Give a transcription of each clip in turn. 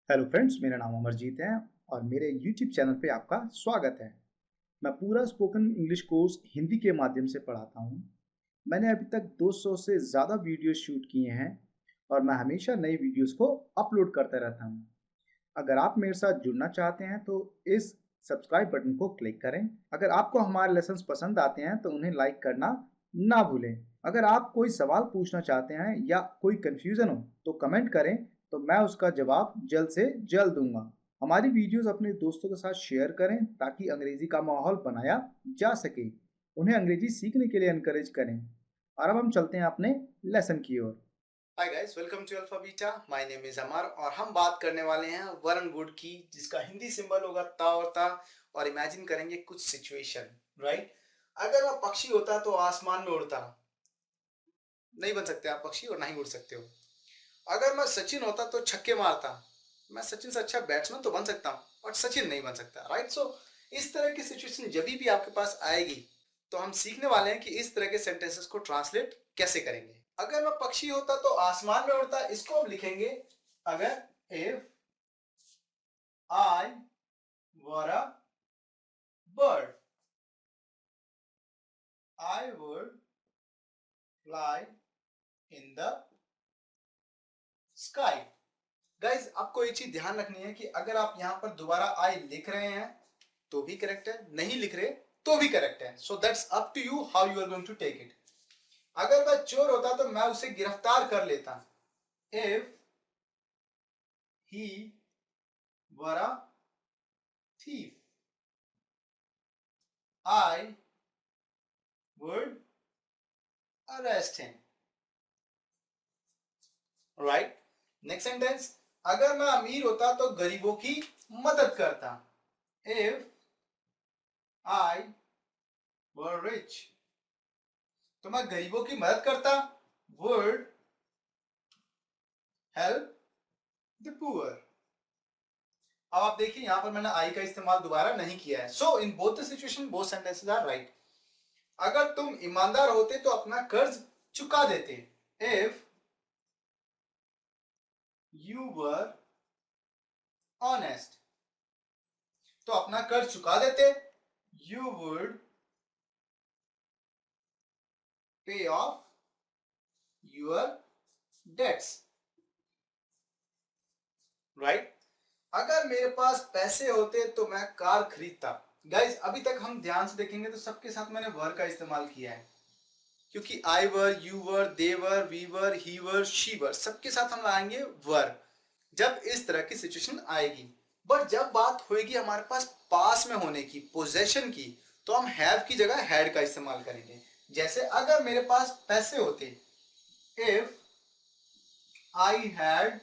Hello friends, मेरा नाम अमरजीत है और मेरे यूट्यूब चैनल पे आपका स्वागत है। मैं पूरा स्पोकन इंग्लिश कोर्स हिंदी के माध्यम से पढ़ाता हूँ। मैंने अभी तक 200 से ज़्यादा वीडियो शूट किए हैं और मैं हमेशा नई वीडियोस को अपलोड करता रहता हूँ। अगर आप मेरे साथ जुड़ना चाहते हैं तो इस सब्सक्राइब बटन को क्लिक करें। अगर आपको हमारे लेसन्स पसंद आते हैं तो उन्हें लाइक करना ना भूलें। अगर आप कोई सवाल पूछना चाहते हैं या कोई कन्फ्यूज़न हो तो कमेंट करें, तो मैं उसका जवाब जल्द से जल्द दूंगा। हमारी वीडियोस अपने दोस्तों के साथ शेयर करें ताकि अंग्रेजी का माहौल बनाया जा सके। उन्हें अंग्रेजी सीखने के लिए एनकरेज करें। और अब हम चलते हैं अपने लेसन की ओर। Hi guys, welcome to alpha beta. My name is Amar और हम बात करने वाले हैं वरण वुड की, जिसका हिंदी सिंबल होगा ता और ता। और इमेजिन करेंगे कुछ सिचुएशन, राइट। अगर वह पक्षी होता तो आसमान में उड़ता। नहीं बन सकते आप पक्षी और ना ही उड़ सकते हो। अगर मैं सचिन होता तो छक्के मारता। मैं सचिन से अच्छा बैट्समैन तो बन सकता हूँ बट सचिन नहीं बन सकता, राइट। सो इस तरह की सिचुएशन जब भी आपके पास आएगी तो हम सीखने वाले हैं कि इस तरह के सेंटेंसेस को ट्रांसलेट कैसे करेंगे। अगर मैं पक्षी होता तो आसमान में उड़ता, इसको हम लिखेंगे अगर if I were a bird I would fly in the sky. Guys, आपको एक चीज ध्यान रखनी है कि अगर आप यहां पर दोबारा आई लिख रहे हैं तो भी करेक्ट है, नहीं लिख रहे तो भी करेक्ट है। So that's up to you how you are going to take it. अगर मैं चोर होता तो मैं उसे गिरफ्तार कर लेता। If he were a thief I would arrest him, right? Next sentence, अगर मैं अमीर होता तो गरीबों की मदद करता। इफ आई वर रिच, तो मैं गरीबों की मदद करता। Would help the poor. अब आप देखिए यहां पर मैंने आई का इस्तेमाल दोबारा नहीं किया है। So in both the situation both sentences are right. अगर तुम ईमानदार होते तो अपना कर्ज चुका देते। इफ यू वर ऑनेस्ट, तो अपना कर्ज चुका देते। यू वुड पे ऑफ यूर डेट्स, राइट। अगर मेरे पास पैसे होते तो मैं कार खरीदता। गाइज, अभी तक हम ध्यान से देखेंगे तो सबके साथ मैंने वर का इस्तेमाल किया है, क्योंकि I were, you were, they were, we were, he were, she were, सबके साथ हम लाएंगे वर जब इस तरह की सिचुएशन आएगी। बट जब बात होगी हमारे पास में होने की, पोजेशन की, तो हम हैव की जगह हैड का इस्तेमाल करेंगे। जैसे अगर मेरे पास पैसे होते, इफ आई हैड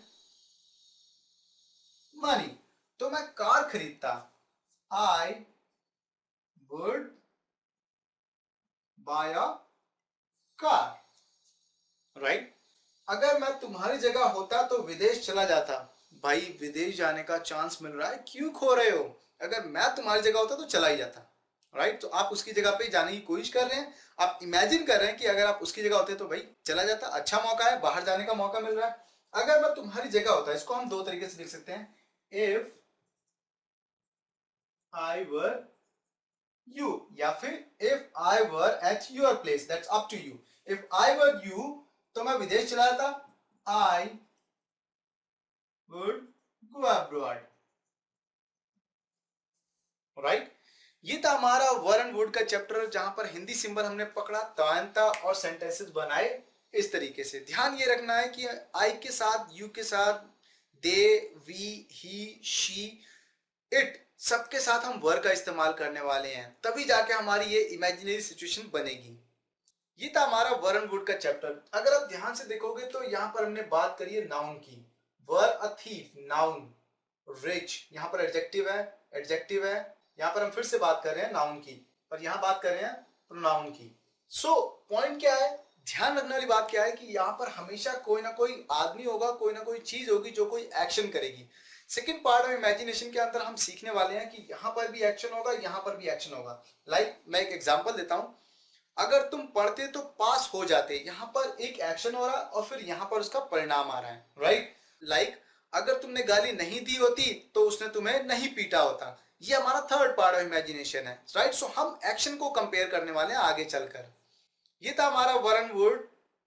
मनी, तो मैं कार खरीदता। I would buy a car, right. अगर मैं तुम्हारी जगह होता तो विदेश चला जाता। भाई, विदेश जाने का चांस मिल रहा है, क्यों खो रहे हो। अगर मैं तुम्हारी जगह होता तो चला ही जाता, राइट। तो आप उसकी जगह पे जाने की कोशिश कर रहे हैं, आप इमेजिन कर रहे हैं कि अगर आप उसकी जगह होते तो भाई चला जाता, अच्छा मौका है, बाहर जाने का मौका मिल रहा है। अगर मैं तुम्हारी जगह होता, इसको हम दो तरीके से लिख सकते हैं। इफ आई वर यू, या फिर if I were at your place, that's up to you. If I were you, तो मैं विदेश चला जाता। I would go abroad, right. ये था हमारा वर एंड वुड का चैप्टर, जहां पर हिंदी सिंबल हमने पकड़ा, तायंता और सेंटेंसेस बनाए इस तरीके से। ध्यान ये रखना है कि आई के साथ, यू के साथ, दे, वी, ही, शी, इट, सबके साथ हम वर का इस्तेमाल करने वाले हैं, तभी जाके हमारी ये इमेजिनरी सिचुएशन बनेगी। ये था हमारा वर एंड वुड का चैप्टर। अगर आप ध्यान से देखोगे तो यहाँ पर हमने बात करी है नाउन की। वर अ थीफ, नाउन। रिच, यहाँ पर एडजेक्टिव है, एडजेक्टिव है। यहाँ पर हम फिर से बात कर रहे हैं नाउन की, पर यहाँ बात कर रहे हैं प्रोनाउन की। सो पॉइंट क्या है, ध्यान रखने वाली बात क्या है कि यहाँ पर हमेशा कोई ना कोई आदमी होगा, कोई ना कोई चीज होगी जो कोई एक्शन करेगी। सेकेंड पार्ट ऑफ इमेजिनेशन के अंदर हम सीखने वाले हैं कि यहाँ पर भी एक्शन होगा, यहाँ पर भी एक्शन होगा। लाइक मैं एक एग्जाम्पल देता हूँ। अगर तुम पढ़ते तो पास हो जाते, यहां पर एक एक्शन हो रहा है और फिर यहां पर उसका परिणाम आ रहा है, राइट। लाइक अगर तुमने गाली नहीं दी होती तो उसने तुम्हें नहीं पीटा होता। ये हमारा थर्ड पार्ट ऑफ इमेजिनेशन है, राइट। सो हम एक्शन को कंपेयर करने वाले हैं आगे चलकर। ये था हमारा वन वर्ड।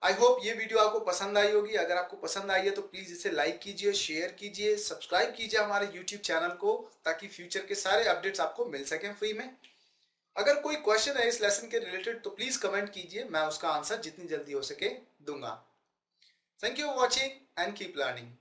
आई होप ये वीडियो आपको पसंद आई होगी। अगर आपको पसंद आई है तो प्लीज इसे लाइक कीजिए, शेयर कीजिए, सब्सक्राइब कीजिए हमारे यूट्यूब चैनल को, ताकि फ्यूचर के सारे अपडेट्स आपको मिल सकें फ्री में। अगर कोई क्वेश्चन है इस लेसन के रिलेटेड तो प्लीज कमेंट कीजिए, मैं उसका आंसर जितनी जल्दी हो सके दूंगा। Thank you for watching and keep learning.